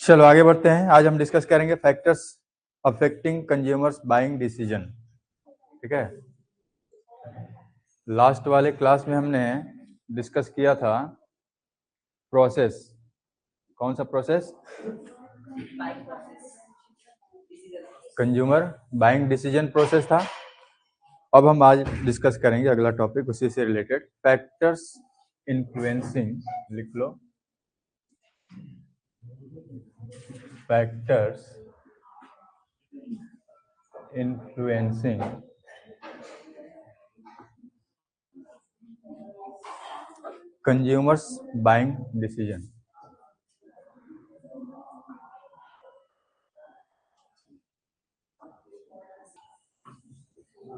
चलो आगे बढ़ते हैं। आज हम डिस्कस करेंगे factors affecting consumers buying decision. ठीक है, लास्ट वाले क्लास में हमने डिस्कस किया था प्रोसेस। कौन सा process? Consumer buying decision process था। अब हम आज डिस्कस करेंगे अगला टॉपिक उसी से रिलेटेड, फैक्टर्स इन्फ्लुएंसिंग, लिख लो, factors influencing consumers buying decision.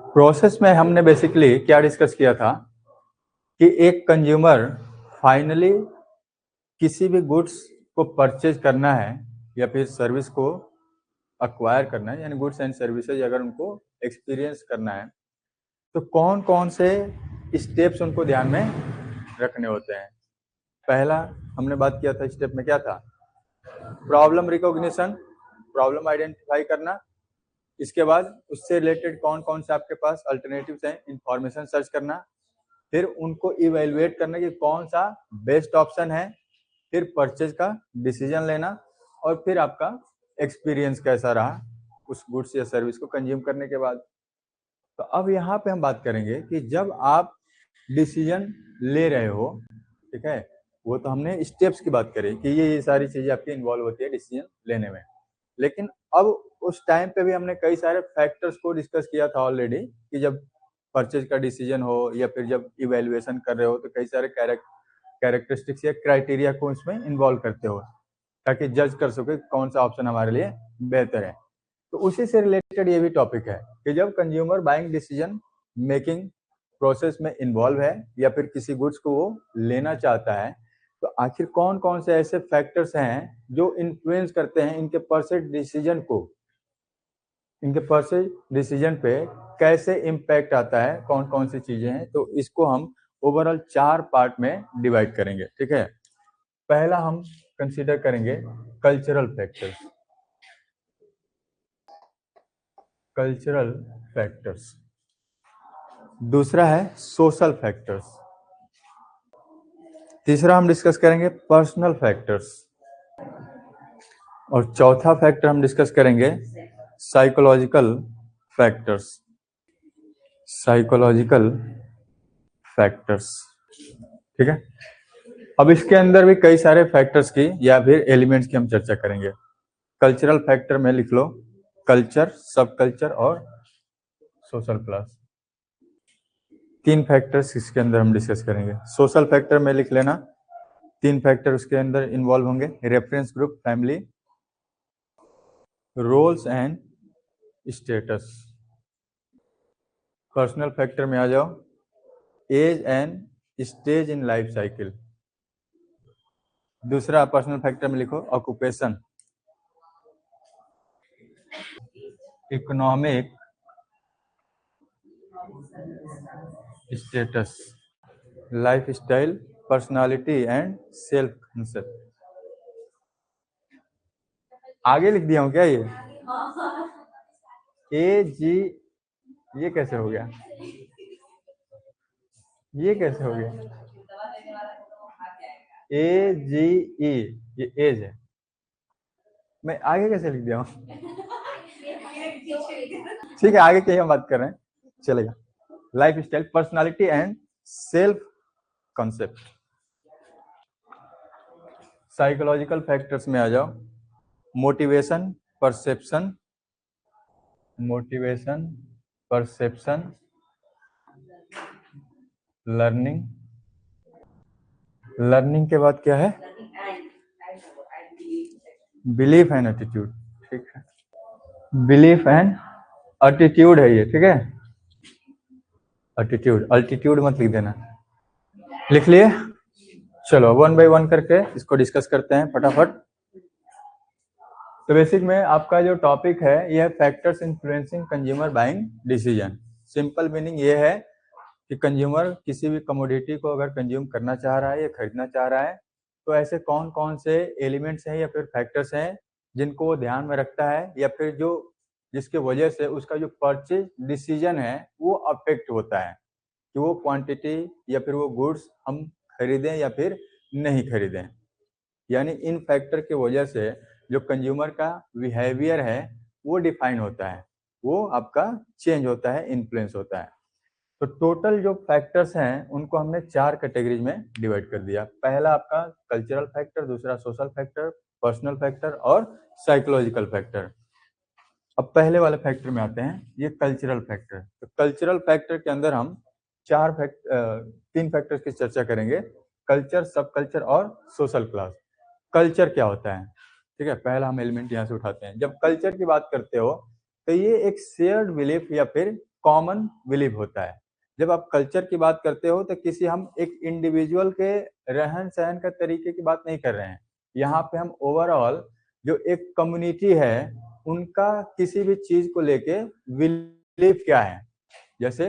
Process में हमने बेसिकली क्या डिस्कस किया था कि एक कंज्यूमर फाइनली किसी भी गुड्स को परचेज करना है या फिर सर्विस को अक्वायर करना है, यानी गुड्स एंड सर्विसेज अगर उनको एक्सपीरियंस करना है तो कौन कौन से स्टेप्स उनको ध्यान में रखने होते हैं। पहला हमने बात किया था, स्टेप में क्या था? प्रॉब्लम रिकॉग्निशन, प्रॉब्लम आइडेंटिफाई करना। इसके बाद उससे रिलेटेड कौन कौन से आपके पास अल्टरनेटिव्स हैं, इंफॉर्मेशन सर्च करना, फिर उनको इवेल्युएट करना कि कौन सा बेस्ट ऑप्शन है, फिर परचेज का डिसीजन लेना, और फिर आपका एक्सपीरियंस कैसा रहा उस गुड्स या सर्विस को कंज्यूम करने के बाद। तो अब यहाँ पे हम बात करेंगे कि जब आप डिसीजन ले रहे हो, ठीक है, वो तो हमने स्टेप्स की बात करी कि ये सारी चीजें आपकी इन्वॉल्व होती है डिसीजन लेने में, लेकिन अब उस टाइम पे भी हमने कई सारे फैक्टर्स को डिस्कस किया था ऑलरेडी कि जब परचेज का डिसीजन हो या फिर जब इवेल्युएशन कर रहे हो तो कई सारे कैरेक्टरिस्टिक्स या क्राइटेरिया को इसमें इन्वॉल्व करते हो ताकि जज कर सके कौन सा ऑप्शन हमारे लिए बेहतर है। तो उसी से रिलेटेड ये भी टॉपिक है कि जब consumer buying decision making process में इन्वॉल्व है या फिर किसी गुड्स को वो लेना चाहता है, तो आखिर कौन कौन से ऐसे फैक्टर्स हैं जो इन्फ्लुएंस करते हैं इनके परचेज डिसीजन को, इनके परचेज डिसीजन पे कैसे इम्पैक्ट आता है, कौन कौन सी चीजें हैं। तो इसको हम ओवरऑल 4 पार्ट में डिवाइड करेंगे। ठीक है, पहला हम कंसीडर करेंगे कल्चरल फैक्टर्स, कल्चरल फैक्टर्स। दूसरा है सोशल फैक्टर्स। तीसरा हम डिस्कस करेंगे पर्सनल फैक्टर्स। और चौथा फैक्टर हम डिस्कस करेंगे साइकोलॉजिकल फैक्टर्स, साइकोलॉजिकल फैक्टर्स। ठीक है, अब इसके अंदर भी कई सारे फैक्टर्स की या फिर एलिमेंट्स की हम चर्चा करेंगे। कल्चरल फैक्टर में लिख लो कल्चर, सब कल्चर और सोशल क्लास। 3 फैक्टर्स इसके अंदर हम डिस्कस करेंगे। सोशल फैक्टर में लिख लेना 3 फैक्टर उसके अंदर इन्वॉल्व होंगे, reference group, family, roles and status. Personal factor में आ जाओ, age and stage in life cycle. दूसरा पर्सनल फैक्टर में लिखो occupation, economic status, lifestyle, personality and self concept. आगे लिख दिया हूं क्या ये? ए जी, ये कैसे हो गया? ये कैसे हो गया? ए जी ई, ये एज है, मैं आगे कैसे लिख दिया हूं? ठीक है, आगे की हम बात कर रहे हैं, चलेगा। Life style, personality and self concept. Psychological factors में आ जाओ, motivation, perception, motivation, perception, learning. Learning के बाद क्या है? Belief and attitude. ठीक है, बिलीफ एंड एटीट्यूड है ये। ठीक है, एटीट्यूड, अल्टीट्यूड मत लिख देना। लिख लिए? चलो वन बाय वन करके इसको डिस्कस करते हैं फटाफट। तो बेसिक में आपका जो टॉपिक है यह factors influencing consumer buying decision. Simple meaning ये है कि कंज्यूमर किसी भी कमोडिटी को अगर कंज्यूम करना चाह रहा है या खरीदना चाह रहा है तो ऐसे कौन कौन से एलिमेंट्स हैं या फिर फैक्टर्स हैं जिनको वो ध्यान में रखता है या फिर जो जिसके वजह से उसका जो परचेज डिसीजन है वो अफेक्ट होता है कि वो क्वांटिटी या फिर वो गुड्स हम खरीदें या फिर नहीं खरीदें। यानी इन फैक्टर की वजह से जो कंज्यूमर का बिहेवियर है वो डिफाइन होता है, वो आपका चेंज होता है, इन्फ्लुएंस होता है। तो टोटल जो फैक्टर्स हैं उनको हमने 4 कैटेगरीज में डिवाइड कर दिया। पहला आपका कल्चरल फैक्टर, दूसरा सोशल फैक्टर, पर्सनल फैक्टर और साइकोलॉजिकल फैक्टर। अब पहले वाले फैक्टर में आते हैं, ये कल्चरल फैक्टर। तो कल्चरल फैक्टर के अंदर हम 3 फैक्टर्स की चर्चा करेंगे, कल्चर, सब कल्चर और सोशल क्लास। कल्चर क्या होता है, ठीक है, पहला हम एलिमेंट यहाँ से उठाते हैं। जब कल्चर की बात करते हो तो ये एक शेयर्ड बिलीफ या फिर कॉमन बिलीफ होता है। जब आप कल्चर की बात करते हो तो किसी हम एक इंडिविजुअल के रहन सहन का तरीके की बात नहीं कर रहे हैं, यहाँ पे हम ओवरऑल जो एक कम्युनिटी है उनका किसी भी चीज को लेके बिलीफ क्या है। जैसे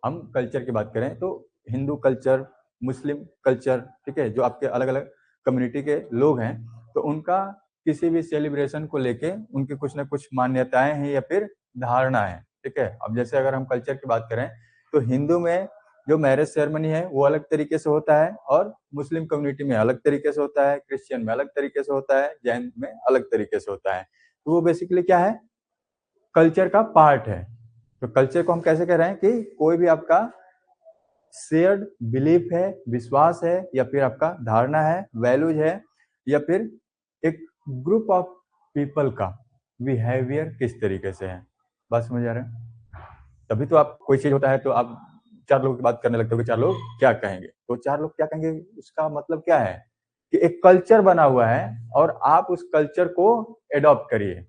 हम कल्चर की बात करें तो हिंदू कल्चर, मुस्लिम कल्चर, ठीक है, जो आपके अलग अलग कम्युनिटी के लोग हैं तो उनका किसी भी सेलिब्रेशन को लेके उनकी कुछ ना कुछ मान्यताएं हैं या फिर धारणा है, ठीक है। अब जैसे अगर हम कल्चर की बात करें तो हिंदू में जो मैरिज सेरेमनी है वो अलग तरीके से होता है और मुस्लिम कम्युनिटी में अलग तरीके से होता है, क्रिश्चियन में अलग तरीके से होता है, जैन में अलग तरीके से होता है। तो वो बेसिकली क्या है, कल्चर का पार्ट है। तो कल्चर को हम कैसे कह रहे हैं कि कोई भी आपका शेयर्ड बिलीफ है, विश्वास है या फिर आपका धारणा है, वैल्यूज है या फिर एक ग्रुप ऑफ पीपल का बिहेवियर किस तरीके से है। बात समझ आ रहा है? तभी तो आप कोई चीज होता है तो आप 4 लोगों की बात करने लगते हो कि 4 लोग क्या कहेंगे, तो 4 लोग क्या कहेंगे उसका मतलब क्या है कि एक कल्चर बना हुआ है और आप उस कल्चर को एडॉप्ट करिए,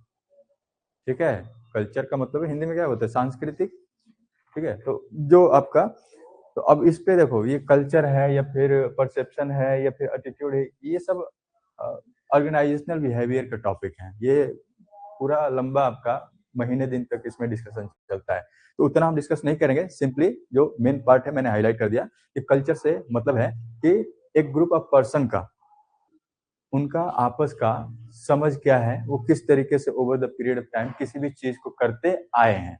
ठीक है। कल्चर का मतलब हिंदी में क्या होता है, सांस्कृतिक, ठीक है। तो जो आपका, तो अब इस पे देखो, ये कल्चर है या फिर परसेप्शन है या फिर एटीट्यूड है, ये सब ऑर्गेनाइजेशनल बिहेवियर का टॉपिक है। ये पूरा लंबा आपका महीने दिन तक इसमें डिस्कशन चलता है, तो उतना हम डिस्कस नहीं करेंगे। सिंपली जो मेन पार्ट है मैंने हाईलाइट कर दिया कि कल्चर से मतलब है कि एक ग्रुप ऑफ पर्सन का, उनका आपस का समझ क्या है, वो किस तरीके से over the period of time किसी भी चीज को करते आए हैं।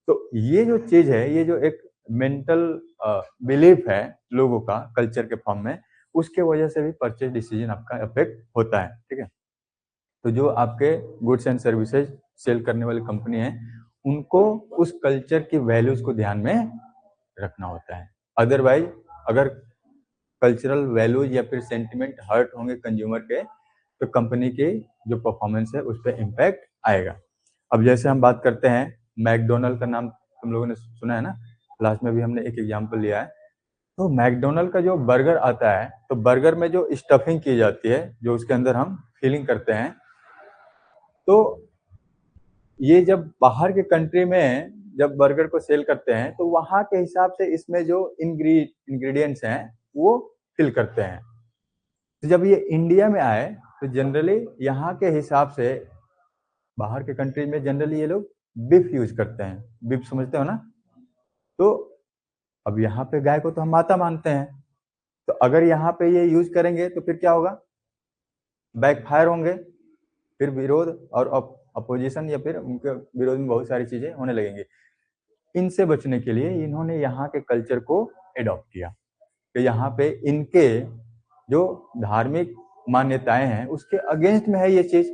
तो ये जो चीज है, ये जो एक मेंटल बिलीफ है लोगों का कल्चर के फॉर्म में, उसके वजह से भी परचेज डिसीजन आपका इफेक्ट होता है, ठीक है। तो जो आपके गुड्स एंड सर्विसेज सेल करने वाली कंपनी है उनको उस कल्चर की वैल्यूज को ध्यान में रखना होता है। अदरवाइज अगर कल्चरल वैल्यूज या फिर सेंटिमेंट हर्ट होंगे कंज्यूमर के तो कंपनी की जो परफॉर्मेंस है उस पर इम्पैक्ट आएगा। अब जैसे हम बात करते हैं, मैकडोनल्ड का नाम तुम लोगों ने सुना है ना, लास्ट में भी हमने एक एग्जांपल लिया है। तो मैकडोनल्ड का जो बर्गर आता है तो बर्गर में जो स्टफिंग की जाती है, जो उसके अंदर हम फिलिंग करते हैं, तो ये जब बाहर के कंट्री में जब बर्गर को सेल करते हैं तो वहां के हिसाब से इसमें जो इंग्रेडिएंट्स हैं वो फिल करते हैं। तो जब ये इंडिया में आए तो जनरली यहाँ के हिसाब से बाहर के कंट्री में जनरली ये लोग बीफ यूज करते हैं। बीफ समझते हो ना? तो अब यहाँ पे गाय को तो हम माता मानते हैं, तो अगर यहाँ पे ये यूज करेंगे तो फिर क्या होगा, बैकफायर होंगे, फिर विरोध और अपोजिशन या फिर उनके विरोध में बहुत सारी चीजें होने लगेंगी। इनसे बचने के लिए इन्होंने यहाँ के कल्चर को एडॉप्ट किया कि यहाँ पे इनके जो धार्मिक मान्यताएं हैं उसके अगेंस्ट में है ये चीज,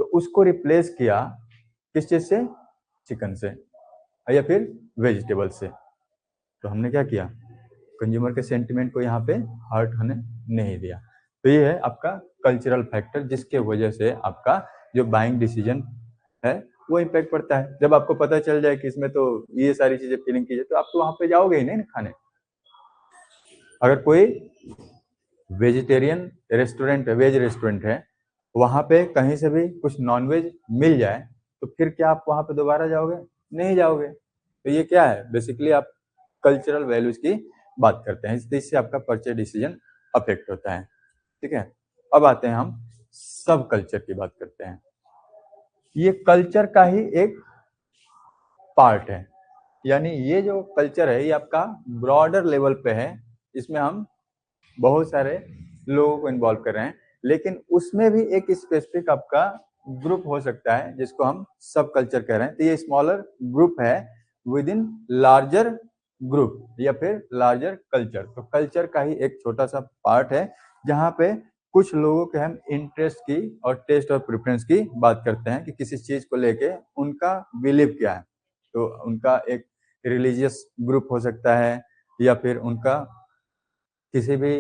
तो उसको रिप्लेस किया किस चीज से, चिकन से या फिर वेजिटेबल से। तो हमने क्या किया, कंज्यूमर के सेंटिमेंट को यहाँ पे हर्ट होने नहीं दिया। तो ये है आपका कल्चरल फैक्टर जिसके वजह से आपका जो बाइंग डिसीजन है वो इम्पैक्ट पड़ता है। जब आपको पता चल जाए कि इसमें तो ये सारी चीजें फीलिंग की जाए तो आप तो वहां पे जाओगे ही नहीं ना खाने। अगर कोई वेजिटेरियन रेस्टोरेंट है, वेज रेस्टोरेंट है, वहां पे कहीं से भी कुछ नॉनवेज मिल जाए तो फिर क्या आप वहां पे दोबारा जाओगे? नहीं जाओगे। तो ये क्या है, बेसिकली आप कल्चरल वैल्यूज की बात करते हैं, इससे आपका परचेज डिसीजन अफेक्ट होता है, ठीक है। अब आते हैं हम सब कल्चर की बात करते हैं। ये कल्चर का ही एक पार्ट है, यानी ये जो कल्चर है ये आपका ब्रॉडर लेवल पे है। इसमें हम बहुत सारे लोगों को इन्वॉल्व कर रहे हैं, लेकिन उसमें भी एक स्पेसिफिक आपका ग्रुप हो सकता है जिसको हम सब कल्चर कह रहे हैं। तो ये स्मॉलर ग्रुप है विद इन लार्जर ग्रुप या फिर लार्जर कल्चर। तो कल्चर का ही एक छोटा सा पार्ट है जहाँ पे कुछ लोगों के हम इंटरेस्ट की और टेस्ट और प्रेफरेंस की बात करते हैं कि किसी चीज को लेके उनका बिलीव क्या है। तो उनका एक रिलीजियस ग्रुप हो सकता है या फिर उनका किसी भी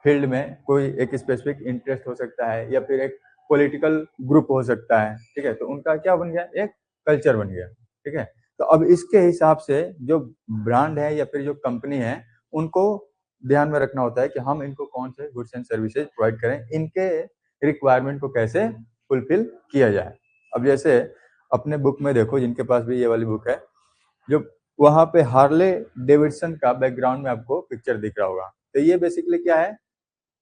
फील्ड में कोई एक स्पेसिफिक इंटरेस्ट हो सकता है या फिर एक पॉलिटिकल ग्रुप हो सकता है। ठीक है, तो उनका क्या बन गया, एक कल्चर बन गया। ठीक है, तो अब इसके हिसाब से जो ब्रांड है या फिर जो कंपनी है उनको ध्यान में रखना होता है कि हम इनको कौन से गुड्स एंड सर्विसेज प्रोवाइड करें, इनके रिक्वायरमेंट को कैसे फुलफिल किया जाए। अब जैसे अपने बुक में देखो, जिनके पास भी ये वाली बुक है, जो वहां पे हार्ले डेविडसन का बैकग्राउंड में आपको पिक्चर दिख रहा होगा। तो ये बेसिकली क्या है,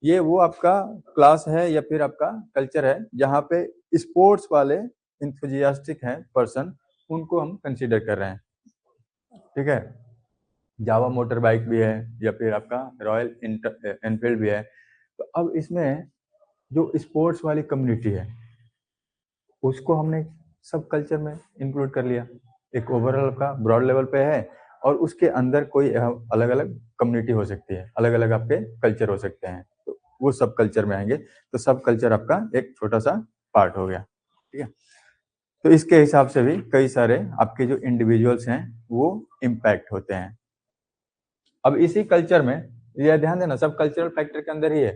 ये वो आपका क्लास है या फिर आपका कल्चर है जहाँ पे स्पोर्ट्स वाले इंथुजियास्टिक हैं पर्सन, उनको हम कंसीडर कर रहे हैं। ठीक है, जावा मोटर बाइक भी है या फिर आपका रॉयल एनफील्ड भी है। तो अब इसमें जो स्पोर्ट्स वाली कम्युनिटी है उसको हमने सब कल्चर में इंक्लूड कर लिया। एक ओवरऑल का ब्रॉड लेवल पे है और उसके अंदर कोई अलग अलग कम्युनिटी हो सकती है, अलग अलग आपके कल्चर हो सकते हैं, तो वो सब कल्चर में आएंगे। तो सब कल्चर आपका एक छोटा सा पार्ट हो गया। ठीक है, तो इसके हिसाब से भी कई सारे आपके जो इंडिविजुअल्स हैं वो इम्पैक्ट होते हैं। अब इसी कल्चर में ये ध्यान देना, सब कल्चरल फैक्टर के अंदर ही है।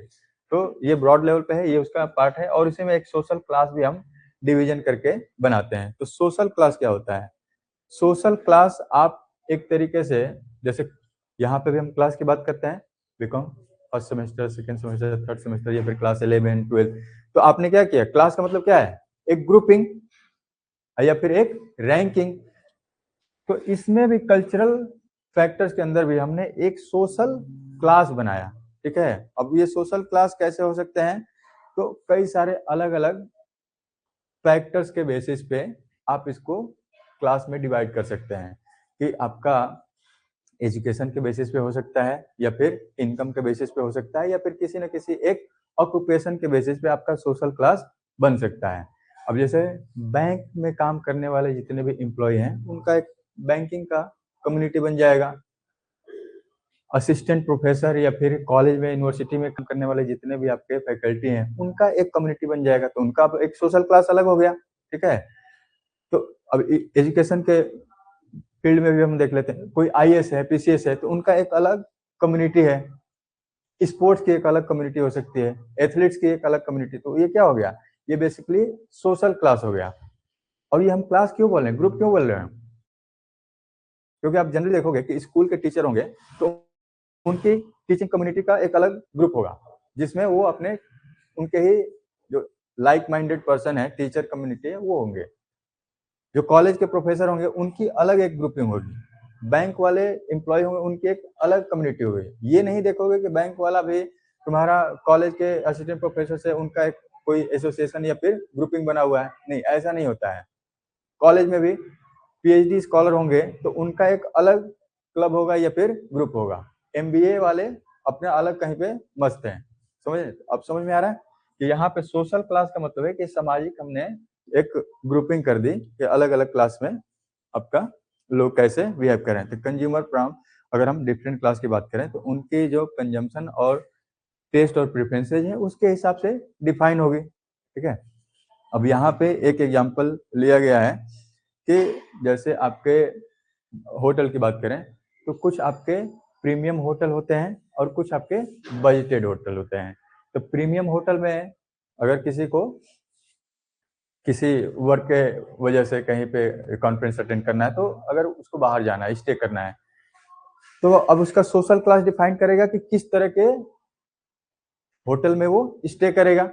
तो ये ब्रॉड लेवल पे है, ये उसका पार्ट है, और इसी में एक सोशल क्लास भी हम डिवीजन करके बनाते हैं। तो सोशल क्लास क्या होता है? सोशल क्लास आप एक तरीके से, जैसे यहाँ पे भी हम क्लास की बात करते हैं, BCom first semester, second semester, third semester या फिर क्लास 11, 12। तो आपने क्या किया, क्लास का मतलब क्या है, एक ग्रुपिंग या फिर एक रैंकिंग। तो इसमें भी कल्चरल फैक्टर्स के अंदर भी हमने एक सोशल क्लास बनाया। ठीक है, अब ये सोशल क्लास कैसे हो सकते हैं, तो कई सारे अलग अलग फैक्टर्स के बेसिस पे आप इसको क्लास में डिवाइड कर सकते हैं कि आपका एजुकेशन के बेसिस पे हो सकता है या फिर इनकम के बेसिस पे हो सकता है या फिर किसी न किसी एक ऑक्यूपेशन के बेसिस पे आपका सोशल क्लास बन सकता है। अब जैसे बैंक में काम करने वाले जितने भी एम्प्लॉय हैं उनका एक बैंकिंग का कम्युनिटी बन जाएगा। असिस्टेंट प्रोफेसर या फिर कॉलेज में यूनिवर्सिटी में काम करने वाले जितने भी आपके फैकल्टी हैं उनका एक कम्युनिटी बन जाएगा, तो उनका एक सोशल क्लास अलग हो गया। ठीक है, तो अब एजुकेशन के फील्ड में भी हम देख लेते हैं, कोई आईएएस है, पीसीएस है, तो उनका एक अलग कम्युनिटी है। स्पोर्ट्स की एक अलग कम्युनिटी हो सकती है, एथलीट्स की एक अलग कम्युनिटी। तो ये क्या हो गया, ये बेसिकली सोशल क्लास हो गया। और ये हम क्लास क्यों बोल रहे हैं, ग्रुप क्यों बोल रहे हैं, क्योंकि आप जनरली देखोगे कि स्कूल के टीचर होंगे तो उनकी टीचिंग कम्युनिटी का एक अलग ग्रुप होगा जिसमें वो अपने उनके ही जो लाइक माइंडेड पर्सन है, टीचर कम्युनिटी है, वो होंगे। जो कॉलेज के प्रोफेसर होंगे उनकी अलग एक ग्रुपिंग होगी। बैंक वाले एम्प्लॉय होंगे उनकी एक अलग कम्युनिटी होगी। ये नहीं देखोगे कि बैंक वाला भी तुम्हारा कॉलेज के असिस्टेंट प्रोफेसर से उनका एक कोई एसोसिएशन या फिर ग्रुपिंग बना हुआ है, नहीं, ऐसा नहीं होता है। कॉलेज में भी पीएचडी स्कॉलर होंगे तो उनका एक अलग क्लब होगा या फिर ग्रुप होगा। एमबीए वाले अपने अलग कहीं पे मस्त हैं। समझ, अब समझ में आ रहा है कि यहाँ पे सोशल क्लास का मतलब है कि सामाजिक हमने एक ग्रुपिंग कर दी कि अलग अलग क्लास में आपका लोग कैसे बिहेव करें। तो कंज्यूमर प्राउंड, अगर हम डिफरेंट क्लास की बात करें तो उनकी जो कंजम्पशन और टेस्ट और प्रेफरेंसेज है उसके हिसाब से डिफाइन होगी। ठीक है, अब यहाँ पे एक एग्जांपल लिया गया है कि जैसे आपके होटल की बात करें तो कुछ आपके प्रीमियम होटल होते हैं और कुछ आपके बजटेड होटल होते हैं। तो प्रीमियम होटल में अगर किसी को किसी वर्क के वजह से कहीं पे कॉन्फ्रेंस अटेंड करना है, तो अगर उसको बाहर जाना है, स्टे करना है, तो अब उसका सोशल क्लास डिफाइन करेगा कि किस तरह के होटल में वो स्टे करेगा।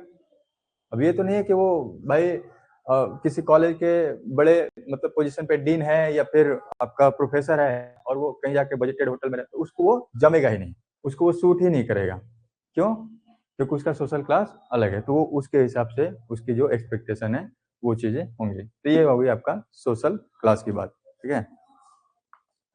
अब ये तो नहीं है कि वो भाई किसी कॉलेज के बड़े मतलब पोजीशन पे डीन है या फिर आपका प्रोफेसर है और वो कहीं जाके बजटेड होटल में रहता, तो उसको वो जमेगा ही नहीं, उसको वो सूट ही नहीं करेगा। क्यों? क्योंकि उसका सोशल क्लास अलग है, तो वो उसके हिसाब से उसकी जो एक्सपेक्टेशन है वो चीजें होंगी। तो ये होगी आपका सोशल क्लास की बात। ठीक है,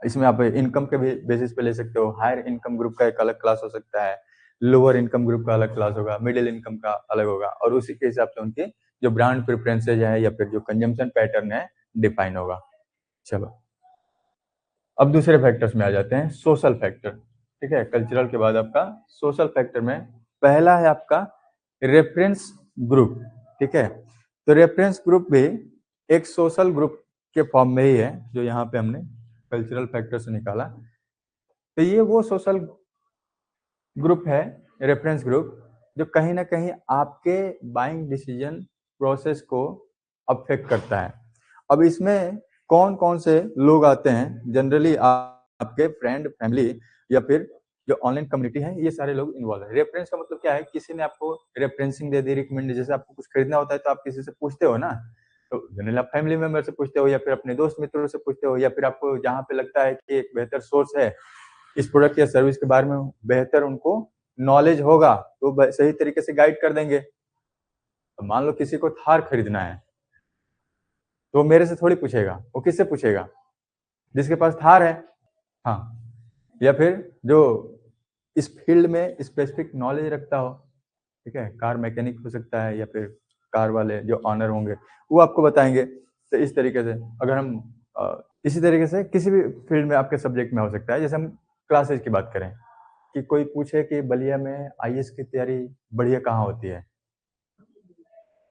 इसमें आप इनकम के भी बेसिस पे ले सकते हो। हायर इनकम ग्रुप का एक अलग क्लास हो सकता है, लोअर इनकम ग्रुप का अलग क्लास होगा, मिडिल इनकम का अलग होगा, और उसी के हिसाब से उनके जो ब्रांड प्रेफरेंसेज है या फिर जो कंजम्पशन पैटर्न है डिफाइन होगा। चलो अब दूसरे फैक्टर्स में आ जाते हैं, सोशल फैक्टर। ठीक है, कल्चरल के बाद आपका सोशल फैक्टर में पहला है आपका रेफरेंस ग्रुप। ठीक है, तो रेफरेंस ग्रुप भी एक सोशल ग्रुप के फॉर्म में ही है, जो यहाँ पे हमने कल्चरल फैक्टर से निकाला। तो ये वो सोशल ग्रुप है, रेफरेंस ग्रुप, जो कहीं ना कहीं आपके बाइंग डिसीजन प्रोसेस को अफेक्ट करता है। अब इसमें कौन कौन से लोग आते हैं? जनरली आपके फ्रेंड, फैमिली या फिर जो ऑनलाइन कम्युनिटी है, ये सारे लोग इन्वॉल्व है। रेफरेंस का मतलब क्या है? किसी ने आपको रेफरेंसिंग दे दी, रिकमेंड, जैसे आपको कुछ खरीदना होता है तो आप किसी से पूछते हो ना, तो जनरली आप फैमिली मेंबर से पूछते हो या फिर अपने दोस्त मित्रों से पूछते हो, या फिर आपको जहाँ पे लगता है कि एक बेहतर सोर्स है, इस प्रोडक्ट या सर्विस के बारे में बेहतर उनको नॉलेज होगा, तो सही तरीके से गाइड कर देंगे। तो मान लो किसी को थार खरीदना है, तो मेरे से थोड़ी पूछेगा, वो किससे पूछेगा? जिसके पास थार है। हाँ, या फिर जो इस फील्ड में स्पेसिफिक नॉलेज रखता हो। ठीक है, कार मैकेनिक हो सकता है या फिर कार वाले जो ऑनर होंगे वो आपको बताएंगे। तो इस तरीके से अगर हम इसी तरीके से किसी भी फील्ड में आपके सब्जेक्ट में हो सकता है। जैसे हम क्लासेज की बात करें कि कोई पूछे कि बलिया में आईएएस की तैयारी बढ़िया कहाँ होती है,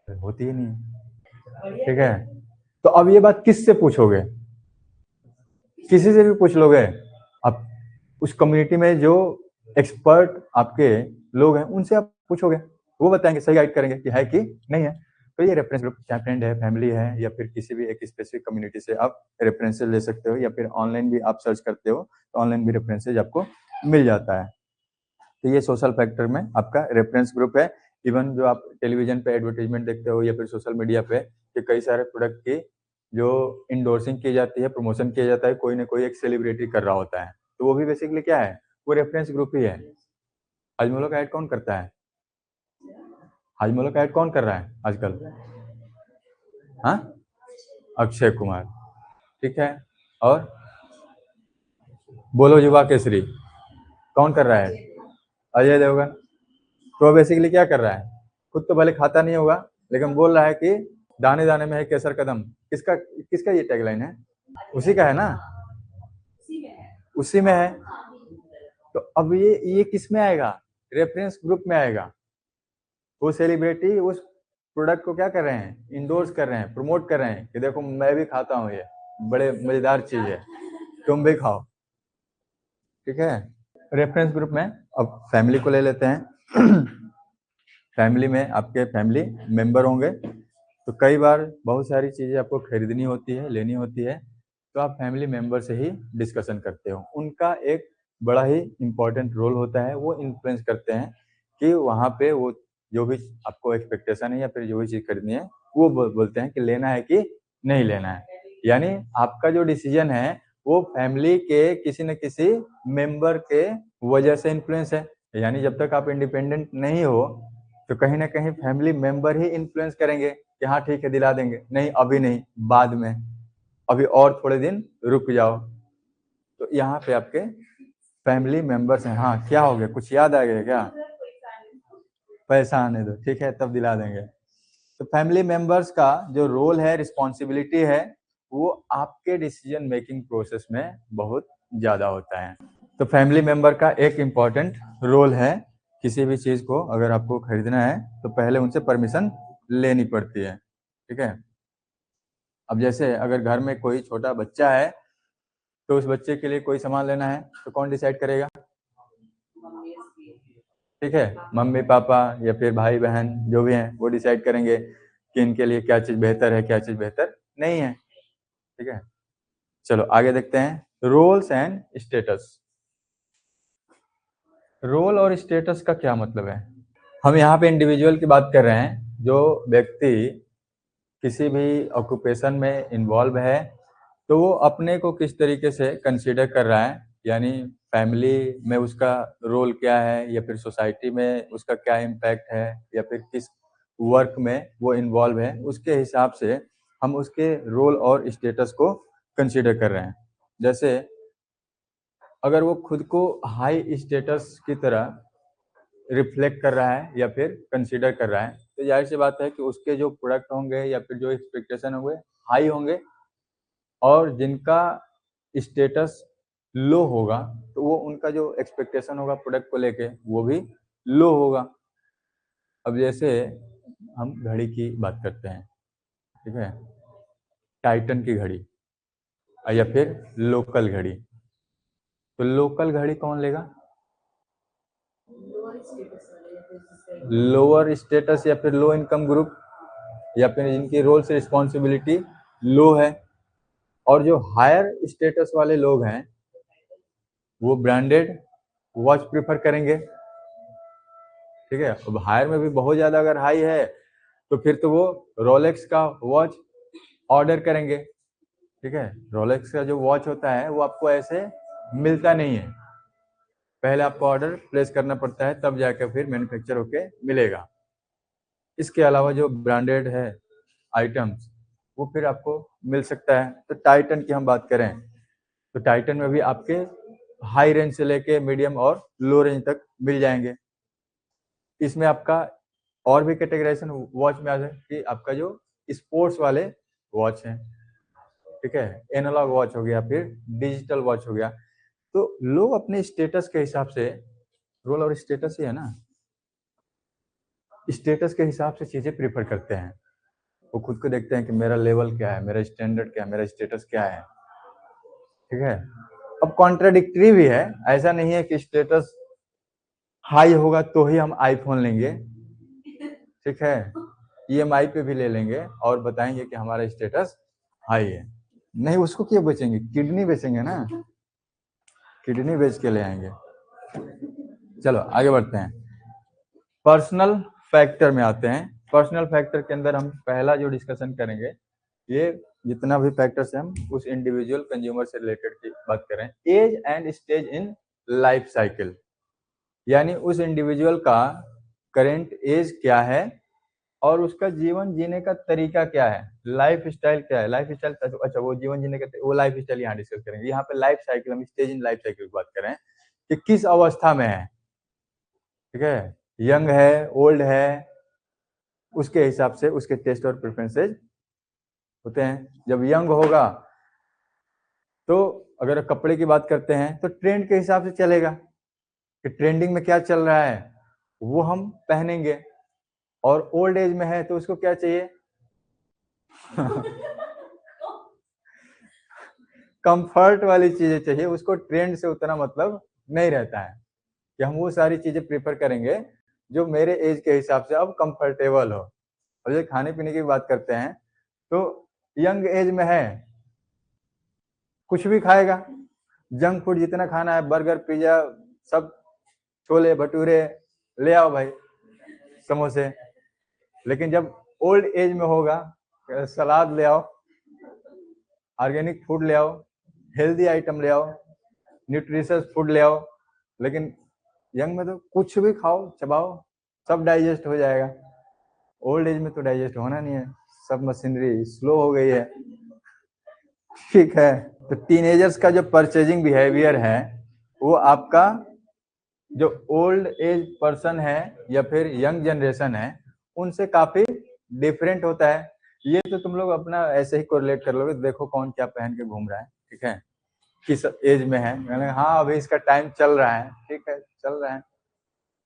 तो होती ही नहीं। ठीक है, तो अब ये बात किससे पूछोगे? किसी से भी पूछ लोगे आप, उस कम्युनिटी में जो एक्सपर्ट आपके लोग हैं उनसे आप पूछोगे, वो बताएंगे, सही गाइड करेंगे कि है कि नहीं है। तो ये रेफरेंस ग्रुप, चाहे फ्रेंड है, फैमिली है, या फिर किसी भी एक स्पेसिफिक कम्युनिटी से आप रेफरेंसेज ले सकते हो, या फिर ऑनलाइन भी आप सर्च करते हो तो ऑनलाइन भी रेफरेंसेज आपको मिल जाता है। तो ये सोशल फैक्टर में आपका रेफरेंस ग्रुप है। इवन जो आप टेलीविजन पे एडवर्टाइजमेंट देखते हो या फिर सोशल मीडिया पे कि कई सारे प्रोडक्ट की जो इंडोर्सिंग की जाती है, प्रमोशन किया जाता है, कोई ना कोई एक सेलिब्रिटी कर रहा होता है, तो वो भी बेसिकली क्या है? वो रेफरेंस ग्रुप ही है। हाजमोला का ऐड कौन करता है? हाजमोला का ऐड कौन कर रहा है आजकल? हाँ, अक्षय कुमार। ठीक है, और बोलो युवा केसरी कौन कर रहा है? अजय देवगन। तो बेसिकली क्या कर रहा है? खुद तो भले खाता नहीं होगा, लेकिन बोल रहा है कि दाने दाने में है केसर कदम। किसका किसका ये टैगलाइन है? उसी का है ना, उसी में है। तो अब ये किस में आएगा? रेफरेंस ग्रुप में आएगा। वो सेलिब्रिटी उस प्रोडक्ट को क्या कर रहे हैं? इंडोर्स कर रहे हैं, प्रमोट कर रहे हैं कि देखो मैं भी खाता हूँ, ये बड़े मजेदार चीज है, तुम भी खाओ। ठीक है, रेफरेंस ग्रुप में अब फैमिली को ले लेते हैं। फैमिली में आपके फैमिली मेंबर होंगे, तो कई बार बहुत सारी चीज़ें आपको खरीदनी होती है, लेनी होती है, तो आप फैमिली मेंबर से ही डिस्कशन करते हो। उनका एक बड़ा ही इम्पोर्टेंट रोल होता है, वो इन्फ्लुएंस करते हैं कि वहाँ पे वो जो भी आपको एक्सपेक्टेशन है या फिर जो भी चीज़ खरीदनी है, वो बोलते हैं कि लेना है कि नहीं लेना है। यानी आपका जो डिसीजन है वो फैमिली के किसी न किसी मेंबर के वजह से इन्फ्लुएंस है। यानी जब तक आप इंडिपेंडेंट नहीं हो तो कहीं ना कहीं फैमिली मेंबर ही इन्फ्लुएंस करेंगे कि हाँ ठीक है दिला देंगे, नहीं अभी नहीं, बाद में, अभी और थोड़े दिन रुक जाओ। तो यहाँ पे आपके फैमिली मेंबर्स हैं। हाँ, क्या हो गया, कुछ याद आ गया क्या? पैसा आने दो, ठीक है तब दिला देंगे। तो फैमिली मेंबर्स का जो रोल है, रिस्पॉन्सिबिलिटी है, वो आपके डिसीजन मेकिंग प्रोसेस में बहुत ज्यादा होता है। तो फैमिली मेंबर का एक इम्पॉर्टेंट रोल है, किसी भी चीज को अगर आपको खरीदना है तो पहले उनसे परमिशन लेनी पड़ती है। ठीक है, अब जैसे अगर घर में कोई छोटा बच्चा है तो उस बच्चे के लिए कोई सामान लेना है तो कौन डिसाइड करेगा? ठीक है, मम्मी पापा या फिर भाई बहन जो भी हैं वो डिसाइड करेंगे कि इनके लिए क्या चीज बेहतर है, क्या चीज बेहतर नहीं है। ठीक है, चलो आगे देखते हैं रोल्स एंड स्टेटस। रोल और स्टेटस का क्या मतलब है? हम यहाँ पे इंडिविजुअल की बात कर रहे हैं, जो व्यक्ति किसी भी ऑक्यूपेशन में इन्वॉल्व है तो वो अपने को किस तरीके से कंसीडर कर रहा है, यानी फैमिली में उसका रोल क्या है, या फिर सोसाइटी में उसका क्या इम्पैक्ट है, या फिर किस वर्क में वो इन्वॉल्व है, उसके हिसाब से हम उसके रोल और स्टेटस को कंसीडर कर रहे हैं। जैसे अगर वो खुद को हाई स्टेटस की तरह रिफ्लेक्ट कर रहा है या फिर कंसीडर कर रहा है, तो जाहिर सी बात है कि उसके जो प्रोडक्ट होंगे या फिर जो एक्सपेक्टेशन होंगे हाई होंगे, और जिनका स्टेटस लो होगा तो वो उनका जो एक्सपेक्टेशन होगा प्रोडक्ट को लेके वो भी लो होगा। अब जैसे हम घड़ी की बात करते हैं, ठीक है, टाइटन की घड़ी या फिर लोकल घड़ी, तो लोकल घड़ी कौन लेगा? लोअर स्टेटस या फिर लो इनकम ग्रुप, या फिर जिनकी रोल्स रिस्पॉन्सिबिलिटी लो है। और जो हायर स्टेटस वाले लोग हैं वो ब्रांडेड वॉच प्रीफर करेंगे, ठीक है। अब हायर में भी बहुत ज्यादा अगर हाई है तो फिर तो वो रोलेक्स का वॉच ऑर्डर करेंगे, ठीक है। रोलेक्स का जो वॉच होता है वो आपको ऐसे मिलता नहीं है, पहले आपको ऑर्डर प्लेस करना पड़ता है तब जाकर फिर मैन्युफैक्चर होके मिलेगा। इसके अलावा जो ब्रांडेड है आइटम्स वो फिर आपको मिल सकता है। तो टाइटन की हम बात करें तो टाइटन में भी आपके हाई रेंज से लेके मीडियम और लो रेंज तक मिल जाएंगे। इसमें आपका और भी कैटेगराइजेशन वॉच में आ जाए कि आपका जो स्पोर्ट्स वाले वॉच हैं, ठीक है, एनालॉग वॉच हो गया, फिर डिजिटल वॉच हो गया। तो लोग अपने स्टेटस के हिसाब से, रोल और स्टेटस ही है ना, स्टेटस के हिसाब से चीजें प्रीफर करते हैं। वो खुद को देखते हैं कि मेरा लेवल क्या है, मेरा स्टैंडर्ड क्या है, मेरा स्टेटस क्या है, ठीक है। अब कॉन्ट्राडिक्टरी भी है, ऐसा नहीं है कि स्टेटस हाई होगा तो ही हम आईफोन लेंगे, ठीक है, ईएमआई पे भी ले लेंगे और बताएंगे कि हमारा स्टेटस हाई है। नहीं, उसको क्यों बेचेंगे? किडनी बेचेंगे ना, किडनी बेच के ले आएंगे। चलो आगे बढ़ते हैं, पर्सनल फैक्टर में आते हैं। पर्सनल फैक्टर के अंदर हम पहला जो डिस्कशन करेंगे, ये जितना भी फैक्टर्स हैं हम उस इंडिविजुअल कंज्यूमर से रिलेटेड की बात करें। Age and stage in life cycle, यानी उस इंडिविजुअल का करेंट एज क्या है और उसका जीवन जीने का तरीका क्या है, लाइफ स्टाइल क्या है। लाइफ स्टाइल, अच्छा, वो जीवन जीने का वो लाइफ स्टाइल यहाँ डिस्कस करेंगे। यहाँ पे लाइफ साइकिल, हम स्टेज इन लाइफ साइकिल की बात करें कि किस अवस्था में है, ठीक है, यंग है, ओल्ड है, उसके हिसाब से उसके टेस्ट और प्रेफरेंसेज होते हैं। जब यंग होगा तो अगर कपड़े की बात करते हैं तो ट्रेंड के हिसाब से चलेगा कि ट्रेंडिंग में क्या चल रहा है वो हम पहनेंगे। और ओल्ड एज में है तो उसको क्या चाहिए? कंफर्ट वाली चीजें चाहिए, उसको ट्रेंड से उतना मतलब नहीं रहता है कि हम वो सारी चीजें प्रेफर करेंगे जो मेरे एज के हिसाब से अब कंफर्टेबल हो। और जो खाने पीने की बात करते हैं तो यंग एज में है कुछ भी खाएगा, जंक फूड जितना खाना है, बर्गर पिज्जा सब, छोले भटूरे ले आओ भाई, समोसे। लेकिन जब ओल्ड एज में होगा, सलाद ले आओ, ऑर्गेनिक फूड ले आओ, हेल्दी आइटम ले आओ, न्यूट्रिशियस फूड ले आओ। लेकिन यंग में तो कुछ भी खाओ, चबाओ, सब डाइजेस्ट हो जाएगा। ओल्ड एज में तो डाइजेस्ट होना नहीं है, सब मशीनरी स्लो हो गई है, ठीक है। तो टीनेजर्स का जो परचेजिंग बिहेवियर है वो आपका जो ओल्ड एज पर्सन है या फिर यंग जनरेशन है उनसे काफी डिफरेंट होता है। ये तो तुम लोग अपना ऐसे ही कोरिलेट कर लोगे, देखो कौन क्या पहन के घूम रहा है, ठीक है, किस एज में है। मैंने हाँ अभी इसका टाइम चल रहा है, ठीक है, चल रहा है,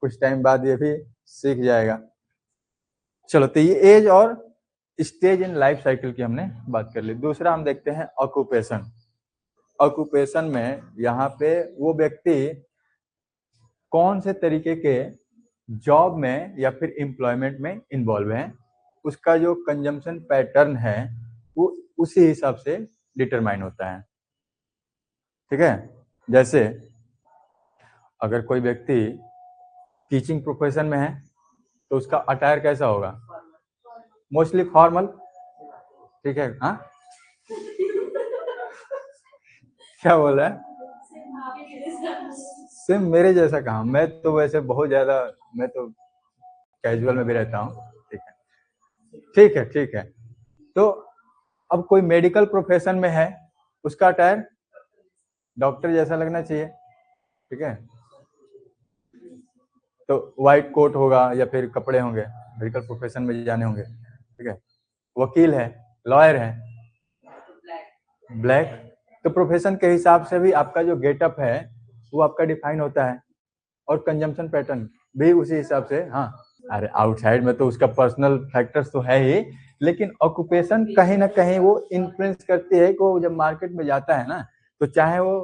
कुछ टाइम बाद ये भी सीख जाएगा। चलो, तो ये एज और स्टेज इन लाइफ साइकिल की हमने बात कर ली। दूसरा हम देखते हैं ऑक्यूपेशन। ऑक्यूपेशन में यहाँ पे वो व्यक्ति कौन से तरीके के जॉब में या फिर एम्प्लॉयमेंट में इन्वॉल्व है, उसका जो कंजम्पशन पैटर्न है वो उसी हिसाब से डिटरमाइन होता है, ठीक है। जैसे अगर कोई व्यक्ति टीचिंग प्रोफेशन में है तो उसका अटायर कैसा होगा? मोस्टली फॉर्मल, ठीक है। हाँ, क्या बोल रहा है? सेम मेरे जैसा कहा, मैं तो वैसे बहुत ज्यादा, मैं तो कैजुअल में भी रहता हूँ, ठीक है, ठीक है, ठीक है। तो अब कोई मेडिकल प्रोफेशन में है, उसका अटायर डॉक्टर जैसा लगना चाहिए, ठीक है। तो वाइट कोट होगा या फिर कपड़े होंगे, मेडिकल प्रोफेशन में जाने होंगे, ठीक है। वकील है, लॉयर है, ब्लैक। तो प्रोफेशन के हिसाब से भी आपका जो गेटअप है वो आपका डिफाइन होता है, और कंजम्पशन पैटर्न भी उसी हिसाब से। हाँ, अरे आउटसाइड में तो उसका पर्सनल फैक्टर्स तो है ही, लेकिन ऑक्यूपेशन कहीं ना कहीं वो इन्फ्लुएंस करती है कि वो जब मार्केट में जाता है ना, तो चाहे वो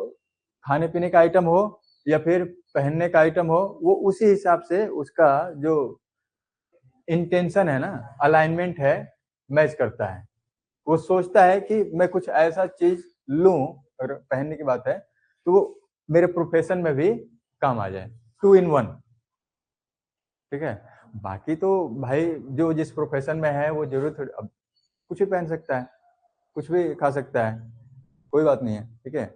खाने पीने का आइटम हो या फिर पहनने का आइटम हो, वो उसी हिसाब से उसका जो इंटेंशन है ना, अलाइनमेंट है, मैच करता है। वो सोचता है कि मैं कुछ ऐसा चीज लूं, अगर पहनने की बात है तो वो मेरे प्रोफेशन में भी काम आ जाए, 2 in 1, ठीक है। बाकी तो भाई जो जिस प्रोफेशन में है वो जरूर अब कुछ भी पहन सकता है, कुछ भी खा सकता है, कोई बात नहीं है, ठीक है।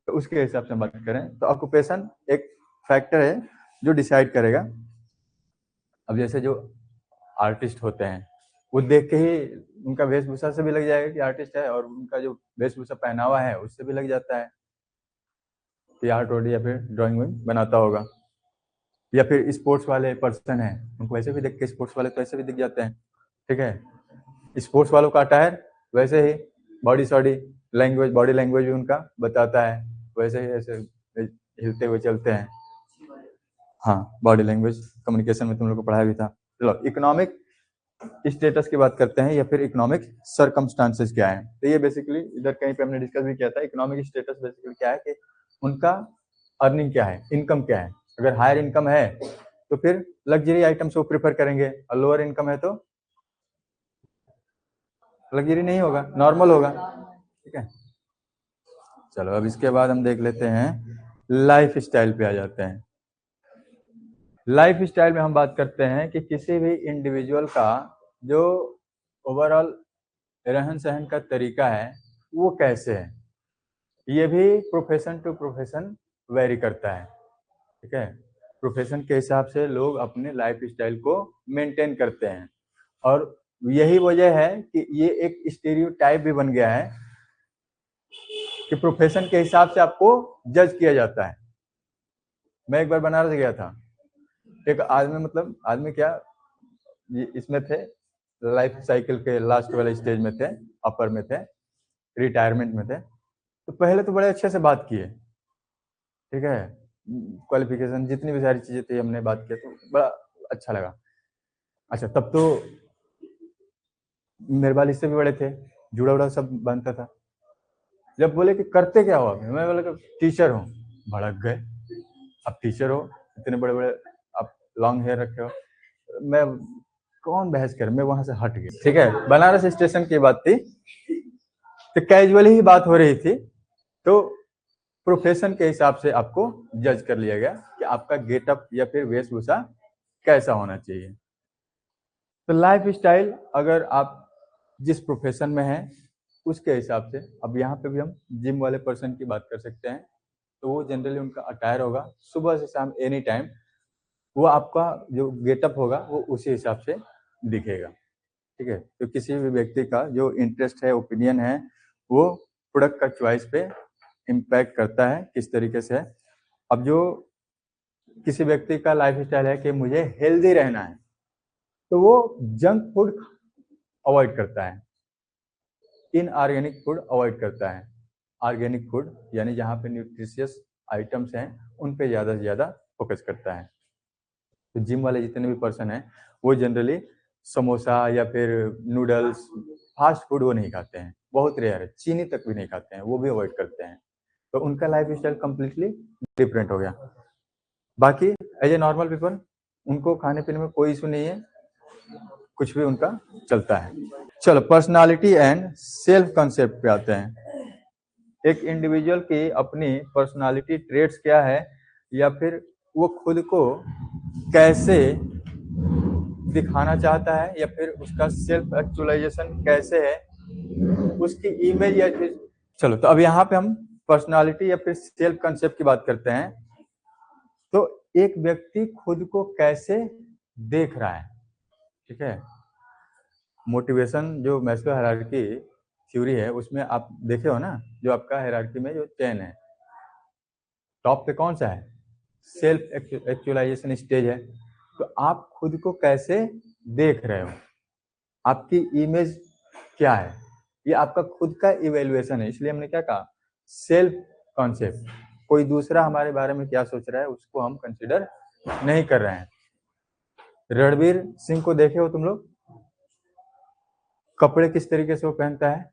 तो उसके हिसाब से बात करें तो ऑक्यूपेशन एक फैक्टर है जो डिसाइड करेगा। अब जैसे जो आर्टिस्ट होते हैं, वो देख के ही उनका वेशभूषा से भी लग जाएगा कि आर्टिस्ट है, और उनका जो वेशभूषा पहनावा है उससे भी लग जाता है कि आर्ट वार्ट या फिर ड्राइंग में बनाता होगा। या फिर स्पोर्ट्स वाले पर्सन है, उनको वैसे भी देख के, स्पोर्ट्स वाले तो ऐसे भी दिख जाते हैं, ठीक है। स्पोर्ट्स वालों का अटायर वैसे ही, बॉडी सॉडी लैंग्वेज, बॉडी लैंग्वेज भी उनका बताता है, वैसे ही ऐसे हिलते हुए चलते हैं। हाँ, बॉडी लैंग्वेज कम्युनिकेशन में तुम लोग को पढ़ाया भी था। चलो, इकोनॉमिक स्टेटस की बात करते हैं, या फिर इकोनॉमिक सर्कमस्टांसेस क्या है। तो ये बेसिकली इधर कहीं पे हमने डिस्कस भी किया था। इकोनॉमिक स्टेटस बेसिकली क्या है कि उनका अर्निंग क्या है, इनकम क्या है। अगर हायर इनकम है तो फिर लग्जरी आइटम्स वो प्रेफर करेंगे, और लोअर इनकम है तो लग्जरी नहीं होगा, नॉर्मल होगा, ठीक है। चलो, अब इसके बाद हम देख लेते हैं लाइफ स्टाइल पे आ जाते हैं। लाइफ स्टाइल में हम बात करते हैं कि किसी भी इंडिविजुअल का जो ओवरऑल रहन सहन का तरीका है वो कैसे है। ये भी प्रोफेशन टू प्रोफेशन वेरी करता है, ठीक है। प्रोफेशन के हिसाब से लोग अपने लाइफ स्टाइल को मेंटेन करते हैं, और यही वजह है कि ये एक स्टीरियोटाइप भी बन गया है कि प्रोफेशन के हिसाब से आपको जज किया जाता है। मैं एक बार बनारस गया था, एक आदमी, मतलब आदमी क्या, ये इसमें थे, लाइफ साइकिल के लास्ट वाले स्टेज में थे, अपर में थे, रिटायरमेंट में थे। तो पहले तो बड़े अच्छे से बात किए, ठीक है, क्वालिफिकेशन जितनी भी सारी चीजें थी हमने बात किया, तो बड़ा अच्छा लगा। अच्छा, तब तो मेरे बाल इससे भी बड़े थे, जुड़ा उड़ा सब बनता था। जब बोले कि करते क्या हो, मैं बोला कि टीचर हूँ, भड़क गए। अब टीचर हो, इतने बड़े बड़े आप लॉन्ग हेयर रखे हो, मैं कौन बहस कर, मैं वहां से हट गया, ठीक है। बनारस स्टेशन की बात थी, तो कैजुअली ही बात हो रही थी, तो प्रोफेशन के हिसाब से आपको जज कर लिया गया कि आपका गेटअप या फिर वेशभूषा कैसा होना चाहिए। तो लाइफ स्टाइल अगर आप जिस प्रोफेशन में हैं उसके हिसाब से, अब यहाँ पे भी हम जिम वाले पर्सन की बात कर सकते हैं, तो वो जनरली उनका अटायर होगा, सुबह से शाम एनी टाइम वो आपका जो गेटअप होगा वो उसी हिसाब से दिखेगा, ठीक है। तो किसी भी व्यक्ति का जो इंटरेस्ट है, ओपिनियन है, वो प्रोडक्ट का चॉइस पे इम्पैक्ट करता है किस तरीके से है। अब जो किसी व्यक्ति का लाइफ स्टाइल है कि मुझे हेल्दी रहना है, तो वो जंक फूड अवॉइड करता है, इनऑर्गेनिक फूड अवॉइड करता है। ऑर्गेनिक फूड यानी जहाँ पे न्यूट्रिशियस आइटम्स हैं उन पे ज़्यादा से ज़्यादा फोकस करता है। तो जिम वाले जितने भी पर्सन हैं वो जनरली समोसा या फिर नूडल्स, फास्ट फूड वो नहीं खाते हैं, बहुत रेयर है, चीनी तक भी नहीं खाते हैं, वो भी अवॉइड करते हैं। तो उनका लाइफ स्टाइल कम्प्लीटली डिफरेंट हो गया। बाकी एज ए नॉर्मल पीपल उनको खाने पीने में कोई इशू नहीं है, कुछ भी उनका चलता है। चलो, पर्सनालिटी एंड सेल्फ कंसेप्ट पे आते हैं। एक इंडिविजुअल की अपनी पर्सनालिटी ट्रेट्स क्या है, या फिर वो खुद को कैसे दिखाना चाहता है, या फिर उसका सेल्फ एक्चुअलाइजेशन कैसे है, उसकी इमेज या फिर। चलो, तो अब यहाँ पे हम पर्सनालिटी या फिर सेल्फ कंसेप्ट की बात करते हैं। तो एक व्यक्ति खुद को कैसे देख रहा है, ठीक है। मोटिवेशन जो मैस्लो हायरार्की थ्योरी है उसमें आप देखे हो ना, जो आपका हायरार्की में जो चेन है, टॉप पे कौन सा है, सेल्फ एक्चुअलाइजेशन स्टेज है। तो आप खुद को कैसे देख रहे हो, आपकी इमेज क्या है, ये आपका खुद का इवेल्युएशन है। इसलिए हमने क्या कहा, सेल्फ कॉन्सेप्ट। कोई दूसरा हमारे बारे में क्या सोच रहा है उसको हम कंसिडर नहीं कर रहे हैं। रणवीर सिंह को देखे हो तुम लोग, कपड़े किस तरीके से वो पहनता है,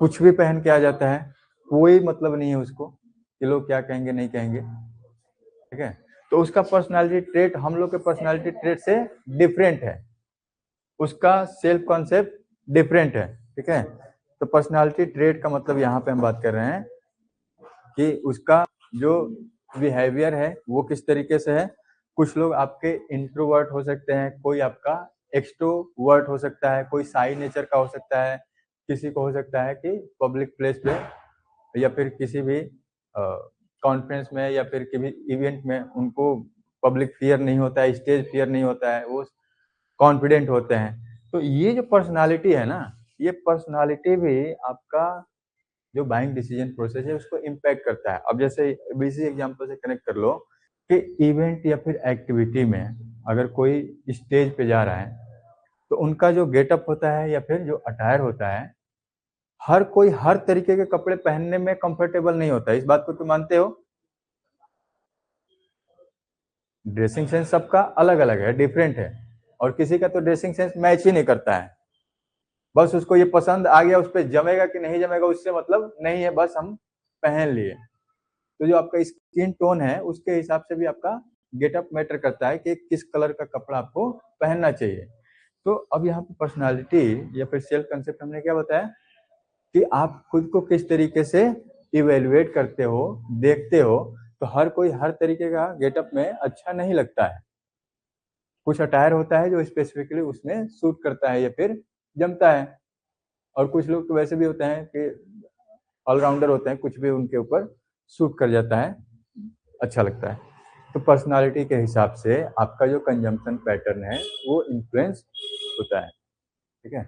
कुछ भी पहन के आ जाता है, कोई मतलब नहीं है उसको कि लोग क्या कहेंगे नहीं कहेंगे, ठीक है। तो उसका पर्सनालिटी ट्रेट हम लोग के पर्सनालिटी ट्रेट से डिफरेंट है, उसका सेल्फ कॉन्सेप्ट डिफरेंट है, ठीक है। तो पर्सनालिटी ट्रेट का मतलब यहाँ पे हम बात कर रहे हैं कि उसका जो बिहेवियर है वो किस तरीके से है। कुछ लोग आपके इंट्रोवर्ट हो सकते हैं, कोई आपका एक्सट्रोवर्ट हो सकता है, कोई साई नेचर का हो सकता है, किसी को हो सकता है कि पब्लिक प्लेस पे या फिर किसी भी कॉन्फ्रेंस में या फिर किसी इवेंट में उनको पब्लिक फियर नहीं होता है, स्टेज फियर नहीं होता है, वो कॉन्फिडेंट होते हैं। तो ये जो पर्सनालिटी है ना, ये पर्सनालिटी भी आपका जो बाइंग डिसीजन प्रोसेस है उसको इम्पैक्ट करता है। अब जैसे इसी एग्जांपल से कनेक्ट कर लो कि इवेंट या फिर एक्टिविटी में अगर कोई स्टेज पे जा रहा है तो उनका जो गेटअप होता है या फिर जो अटायर होता है, हर कोई हर तरीके के कपड़े पहनने में कंफर्टेबल नहीं होता है। इस बात को तुम मानते हो? ड्रेसिंग सेंस सबका अलग अलग है, डिफरेंट है, और किसी का तो ड्रेसिंग सेंस मैच ही नहीं करता है। बस उसको ये पसंद आ गया, उस पर जमेगा कि नहीं जमेगा उससे मतलब नहीं है, बस हम पहन लिए। तो जो आपका स्किन टोन है उसके हिसाब से भी आपका गेटअप मैटर करता है कि किस कलर का कपड़ा आपको पहनना चाहिए। तो अब यहाँ पे पर्सनालिटी या फिर सेल्फ कंसेप्ट हमने क्या बताया कि आप खुद को किस तरीके से इवेल्युएट करते हो, देखते हो। तो हर कोई हर तरीके का गेटअप में अच्छा नहीं लगता है, कुछ अटायर होता है जो स्पेसिफिकली उसमें सूट करता है या फिर जमता है, और कुछ लोग तो वैसे भी होते हैं कि ऑलराउंडर होते हैं, कुछ भी उनके ऊपर सूट कर जाता है, अच्छा लगता है। तो पर्सनालिटी के हिसाब से आपका जो कंजम्पशन पैटर्न है वो इन्फ्लुएंस होता है, ठीक है।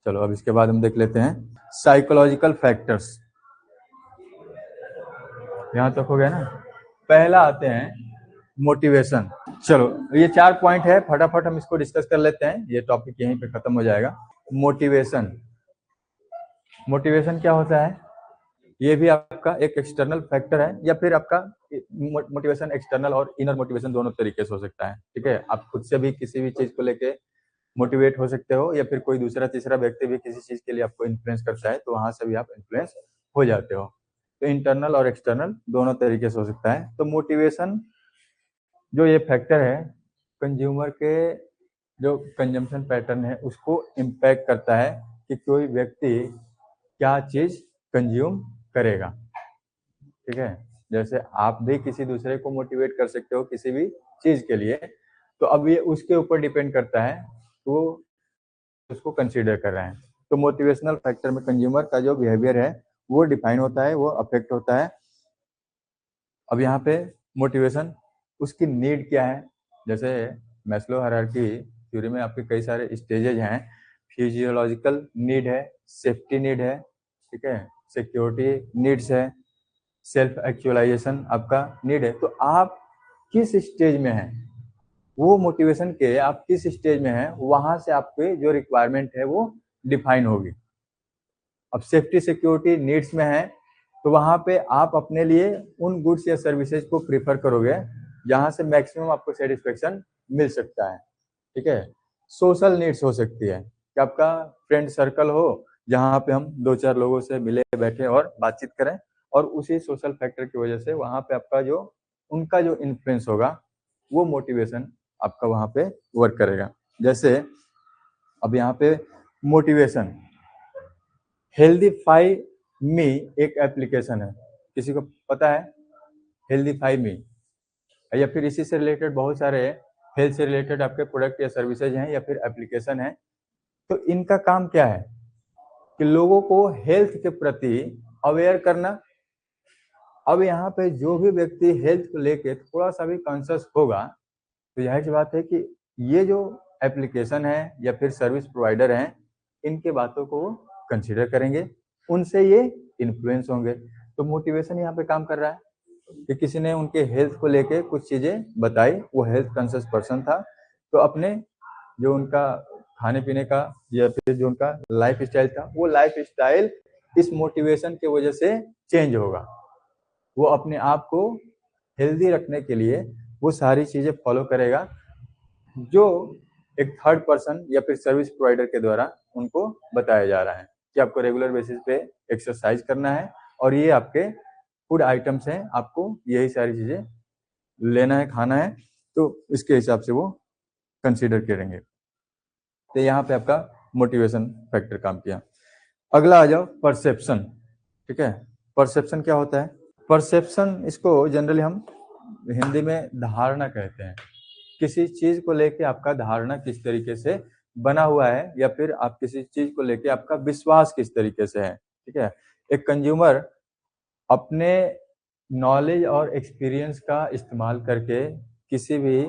चलो अब इसके बाद हम देख लेते हैं साइकोलॉजिकल फैक्टर्स। यहाँ तक हो गया ना। पहला आते हैं मोटिवेशन। चलो ये 4 पॉइंट है, फटाफट हम इसको डिस्कस कर लेते हैं, ये टॉपिक यहीं पे खत्म हो जाएगा। मोटिवेशन, मोटिवेशन क्या होता है? ये भी आपका एक एक्सटर्नल फैक्टर है, या फिर आपका मोटिवेशन एक्सटर्नल और इनर मोटिवेशन दोनों तरीके से हो सकता है, ठीक है। आप खुद से भी किसी भी चीज को लेके मोटिवेट हो सकते हो, या फिर कोई दूसरा तीसरा व्यक्ति भी किसी चीज के लिए आपको इन्फ्लुएंस करता है तो वहां से भी आप इन्फ्लुएंस हो जाते हो। तो इंटरनल और एक्सटर्नल दोनों तरीके से हो सकता है। तो मोटिवेशन जो ये फैक्टर है कंज्यूमर के जो कंजम्पशन पैटर्न है उसको इम्पैक्ट करता है कि कोई व्यक्ति क्या चीज कंज्यूम करेगा, ठीक है। जैसे आप भी किसी दूसरे को मोटिवेट कर सकते हो किसी भी चीज के लिए, तो अब ये उसके ऊपर डिपेंड करता है तो उसको कंसीडर कर रहे हैं। तो मोटिवेशनल फैक्टर में कंज्यूमर का जो बिहेवियर है वो डिफाइन होता है, वो अफेक्ट होता है। अब यहाँ पे मोटिवेशन उसकी नीड क्या है, जैसे मैस्लो हायरार्की थ्योरी में आपके कई सारे स्टेजेज हैं। फिजियोलॉजिकल नीड है, सेफ्टी नीड है, ठीक है, सिक्योरिटी नीड्स है, सेल्फ एक्चुअलाइजेशन आपका नीड है। तो आप किस स्टेज में हैं, वो मोटिवेशन के आप किस स्टेज में हैं वहां से आपके जो रिक्वायरमेंट है वो डिफाइन होगी। अब सेफ्टी सिक्योरिटी नीड्स में है तो वहां पे आप अपने लिए उन गुड्स या सर्विसेज को प्रीफर करोगे जहां से मैक्सिमम आपको सेटिस्फेक्शन मिल सकता है, ठीक है। सोशल नीड्स हो सकती है कि आपका फ्रेंड सर्कल हो जहां पे हम 2-4 लोगों से मिले बैठे और बातचीत करें, और उसी सोशल फैक्टर की वजह से वहां पे आपका जो उनका जो इन्फ्लुएंस होगा वो मोटिवेशन आपका वहां पे वर्क करेगा। जैसे अब यहाँ पे मोटिवेशन हेल्दीफाई मी एक एप्लीकेशन है, किसी को पता है हेल्दीफाई मी? या फिर इसी से रिलेटेड बहुत सारे हेल्थ से रिलेटेड आपके प्रोडक्ट या सर्विसेज हैं या फिर एप्लीकेशन है। तो इनका काम क्या है कि लोगों को हेल्थ के प्रति अवेयर करना। अब यहाँ पे जो भी व्यक्ति हेल्थ को लेके थोड़ा सा भी कॉन्शियस होगा तो यही सी बात है कि ये जो एप्लीकेशन है या फिर सर्विस प्रोवाइडर हैं इनके बातों को कंसीडर करेंगे, उनसे ये इन्फ्लुएंस होंगे। तो मोटिवेशन यहाँ पे काम कर रहा है। कि किसी ने उनके हेल्थ को लेके कुछ चीजें बताई, वो हेल्थ कॉन्शियस पर्सन था, तो अपने जो उनका खाने पीने का या फिर जो उनका लाइफ स्टाइल था, वो लाइफ स्टाइल इस मोटिवेशन की वजह से चेंज होगा। वो अपने आप को हेल्दी रखने के लिए वो सारी चीजें फॉलो करेगा जो एक थर्ड पर्सन या फिर सर्विस प्रोवाइडर के द्वारा उनको बताया जा रहा है कि आपको रेगुलर बेसिस पे एक्सरसाइज करना है और ये आपके फूड आइटम्स हैं, आपको यही सारी चीजें लेना है, खाना है, तो इसके हिसाब से वो कंसीडर करेंगे। तो यहाँ पे आपका मोटिवेशन फैक्टर काम किया। अगला आ जाओ परसेप्शन। ठीक है, परसेप्शन क्या होता है? परसेप्शन, इसको जनरली हम हिंदी में धारणा कहते हैं। किसी चीज को लेके आपका धारणा किस तरीके से बना हुआ है या फिर आप किसी चीज को लेके आपका विश्वास किस तरीके से है। ठीक है, एक कंज्यूमर अपने नॉलेज और एक्सपीरियंस का इस्तेमाल करके किसी भी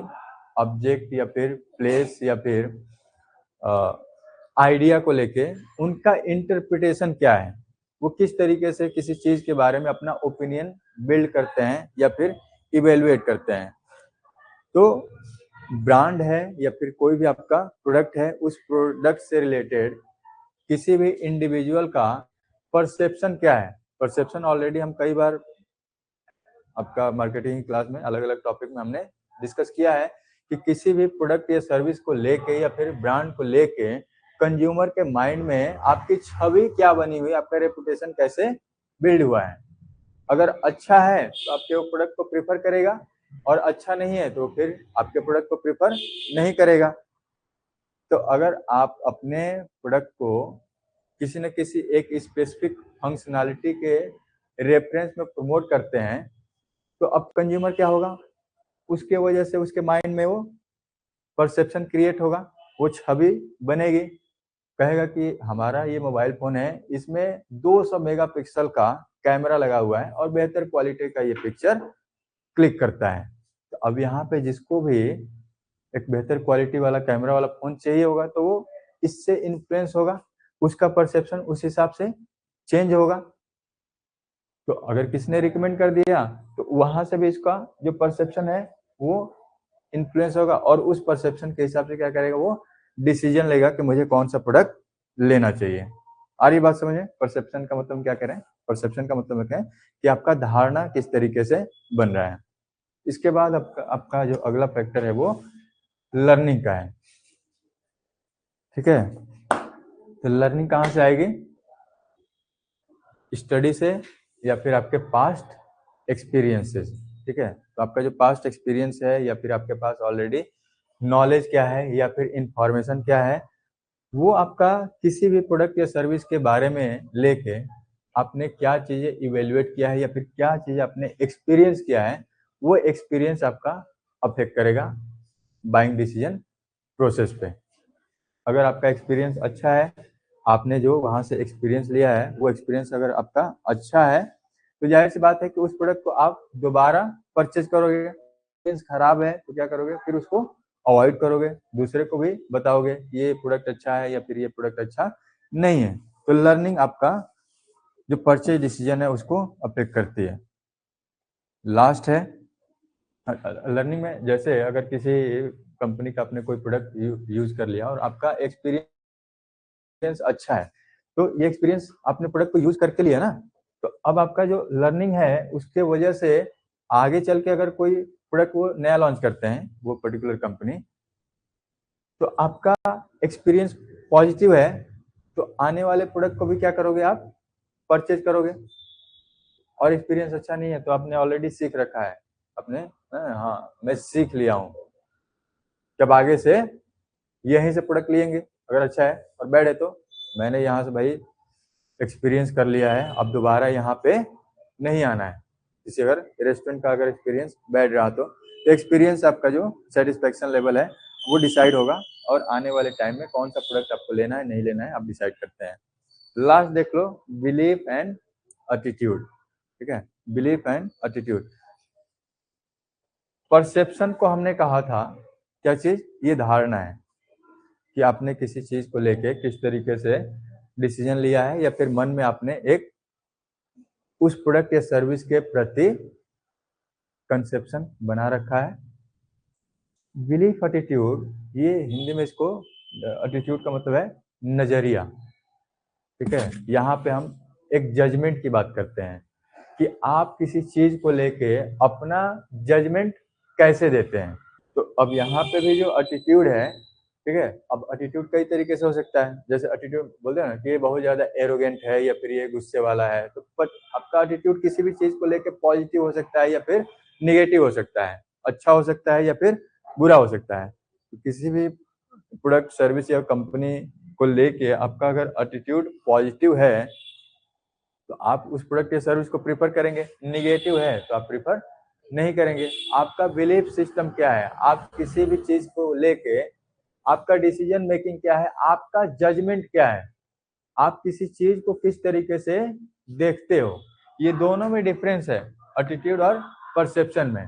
ऑब्जेक्ट या फिर प्लेस या फिर आइडिया को लेके उनका इंटरप्रिटेशन क्या है, वो किस तरीके से किसी चीज के बारे में अपना ओपिनियन बिल्ड करते हैं या फिर इवेलुएट करते हैं। तो ब्रांड है या फिर कोई भी आपका प्रोडक्ट है, उस प्रोडक्ट से रिलेटेड किसी भी इंडिविजुअल का परसेप्शन क्या है। परसेप्शन ऑलरेडी हम कई बार आपका मार्केटिंग क्लास में अलग अलग टॉपिक में हमने डिस्कस किया है कि किसी भी प्रोडक्ट या सर्विस को लेके या फिर ब्रांड को लेके कंज्यूमर के माइंड में आपकी छवि क्या बनी हुई, आपका रेपुटेशन कैसे बिल्ड हुआ है। अगर अच्छा है तो आपके वो प्रोडक्ट को प्रेफर करेगा और अच्छा नहीं है तो फिर आपके प्रोडक्ट को प्रेफर नहीं करेगा। तो अगर आप अपने प्रोडक्ट को किसी न किसी एक स्पेसिफिक फंक्शनैलिटी के रेफरेंस में प्रमोट करते हैं तो अब कंज्यूमर क्या होगा, उसके वजह से उसके माइंड में वो परसेप्शन क्रिएट होगा, वो छवि बनेगी, कहेगा कि हमारा ये मोबाइल फोन है, इसमें 200 मेगापिक्सल का कैमरा लगा हुआ है और बेहतर क्वालिटी का ये पिक्चर क्लिक करता है। तो अब यहाँ पे जिसको भी एक बेहतर क्वालिटी वाला कैमरा वाला फोन चाहिए होगा तो वो इससे इन्फ्लुएंस होगा, उसका परसेप्शन उस हिसाब से चेंज होगा। तो अगर किसने रिकमेंड कर दिया तो वहां से भी इसका जो परसेप्शन है वो इन्फ्लुएंस होगा और उस परसेप्शन के हिसाब से क्या करेगा, वो डिसीजन लेगा कि मुझे कौन सा प्रोडक्ट लेना चाहिए। आ रही बात समझे? परसेप्शन का मतलब क्या करें? परसेप्शन का मतलब क्या है कि आपका धारणा किस तरीके से बन रहा है। इसके बाद आपका जो अगला फैक्टर है वो लर्निंग का है। ठीक है, तो लर्निंग कहाँ से आएगी? स्टडी से या फिर आपके पास्ट एक्सपीरियंसेस। ठीक है, तो आपका जो पास्ट एक्सपीरियंस है या फिर आपके पास ऑलरेडी नॉलेज क्या है या फिर इंफॉर्मेशन क्या है, वो आपका किसी भी प्रोडक्ट या सर्विस के बारे में लेके आपने क्या चीजें इवेल्युएट किया है या फिर क्या चीजें आपने एक्सपीरियंस किया है, वो एक्सपीरियंस आपका अफेक्ट करेगा बाइंग डिसीजन प्रोसेस पे। अगर आपका एक्सपीरियंस अच्छा है, आपने जो वहां से एक्सपीरियंस लिया है वो एक्सपीरियंस अगर आपका अच्छा है तो जाहिर सी बात है कि उस प्रोडक्ट को आप दोबारा परचेज करोगे। एक्सपीरियंस खराब है तो क्या करोगे, फिर उसको अवॉइड करोगे, दूसरे को भी बताओगे ये प्रोडक्ट अच्छा है या फिर ये प्रोडक्ट अच्छा नहीं है। तो लर्निंग आपका जो परचेज डिसीजन है उसको अफेक्ट करती है। लास्ट है लर्निंग में, जैसे अगर किसी कंपनी का आपने कोई प्रोडक्ट यूज कर लिया और आपका एक्सपीरियंस अच्छा है, तो ये एक्सपीरियंस आपने प्रोडक्ट को यूज करके लिया ना, तो अब आपका जो लर्निंग है उसके वजह से आगे चल के अगर कोई प्रोडक्ट वो नया लॉन्च करते हैं वो पर्टिकुलर कंपनी, तो आपका एक्सपीरियंस पॉजिटिव है तो आने वाले प्रोडक्ट को भी क्या करोगे, आप परचेज करोगे। और एक्सपीरियंस अच्छा नहीं है तो आपने ऑलरेडी सीख रखा है, अपने हाँ मैं सीख लिया हूँ, जब आगे से यहीं से प्रोडक्ट लेंगे अगर अच्छा है, और बैड है तो मैंने यहाँ से भाई एक्सपीरियंस कर लिया है, अब दोबारा यहाँ पे नहीं आना है। किसी अगर रेस्टोरेंट का अगर एक्सपीरियंस बैड रहा तो एक्सपीरियंस आपका जो सेटिस्फेक्शन लेवल है वो डिसाइड होगा और आने वाले टाइम में कौन सा प्रोडक्ट आपको लेना है नहीं लेना है आप डिसाइड करते हैं। लास्ट देख लो, बिलीफ एंड एटीट्यूड। ठीक है, बिलीफ एंड एटीट्यूड। परसेप्शन को हमने कहा था क्या चीज, ये धारणा है कि आपने किसी चीज को लेके किस तरीके से डिसीजन लिया है या फिर मन में आपने एक उस प्रोडक्ट या सर्विस के प्रति कंसेप्शन बना रखा है। बिलीफ एटीट्यूड, ये हिंदी में इसको एटीट्यूड का मतलब है नजरिया, ठीक है। यहाँ पे हम एक जजमेंट की बात करते हैं कि आप किसी चीज को लेके अपना जजमेंट कैसे देते हैं। तो अब यहाँ पे भी जो एटीट्यूड है, ठीक है, अब एटीट्यूड कई तरीके से हो सकता है। जैसे एटीट्यूड बोलते हैं ना कि ये बहुत ज्यादा एरोगेंट है या फिर ये गुस्से वाला है, तो आपका एटीट्यूड किसी भी चीज को लेके पॉजिटिव हो सकता है या फिर निगेटिव हो सकता है, अच्छा हो सकता है या फिर बुरा हो सकता है। तो किसी भी प्रोडक्ट सर्विस या कंपनी को लेके आपका अगर एटीट्यूड पॉजिटिव है तो आप उस प्रोडक्ट या सर्विस को प्रीफर करेंगे, निगेटिव है तो आप प्रीफर नहीं करेंगे। आपका बिलीफ सिस्टम क्या है, आप किसी भी चीज को लेके आपका डिसीजन मेकिंग क्या है, आपका जजमेंट क्या है, आप किसी चीज को किस तरीके से देखते हो, ये दोनों में डिफरेंस है एटीट्यूड और परसेप्शन में।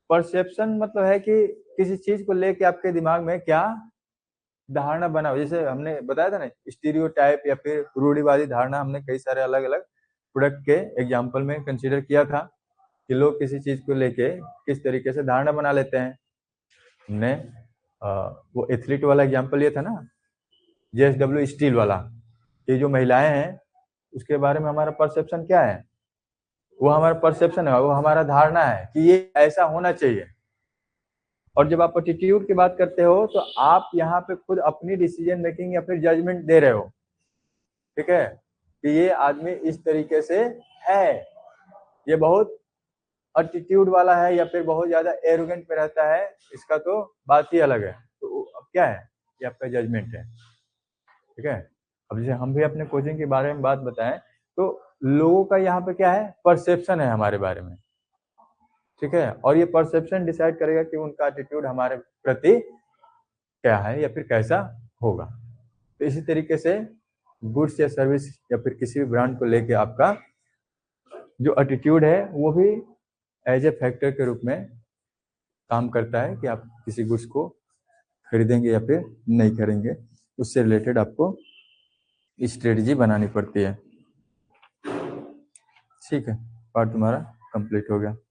परसेप्शन मतलब है कि किसी चीज को लेके आपके दिमाग में क्या धारणा बना हो। जैसे हमने बताया था ना स्टीरियोटाइप या फिर रूढ़िवादी धारणा, हमने कई सारे अलग अलग प्रोडक्ट के एग्जाम्पल में कंसीडर किया था कि लोग किसी चीज को लेके किस तरीके से धारणा बना लेते हैं। हमने वो एथलीट वाला एग्जाम्पल ये था ना, JSW स्टील वाला, ये जो महिलाएं हैं उसके बारे में हमारा परसेप्शन क्या है, वो हमारा परसेप्शन है, वो हमारा धारणा है कि ये ऐसा होना चाहिए। और जब आप एटीट्यूड की बात करते हो तो आप यहाँ पे खुद अपनी डिसीजन मेकिंग या फिर जजमेंट दे रहे हो, ठीक है, कि ये आदमी इस तरीके से है, ये बहुत एटीट्यूड वाला है या फिर बहुत ज्यादा एरोगेंट में रहता है, इसका तो बात ही अलग है। तो अब क्या है, ये आपका जजमेंट है, ठीक है। अब जैसे हम भी अपने कोचिंग के बारे में बात बताएं तो लोगों का यहाँ पे क्या है, परसेप्शन है हमारे बारे में, ठीक है, और ये परसेप्शन डिसाइड करेगा कि उनका एटीट्यूड हमारे प्रति क्या है या फिर कैसा होगा। तो इसी तरीके से गुड्स या सर्विस या फिर किसी भी ब्रांड को लेके आपका जो एटीट्यूड है वो भी एज ए फैक्टर के रूप में काम करता है कि आप किसी गुड्स को खरीदेंगे या फिर नहीं खरीदेंगे, उससे रिलेटेड आपको स्ट्रेटजी बनानी पड़ती है। ठीक है, पार्ट तुम्हारा कंप्लीट हो गया।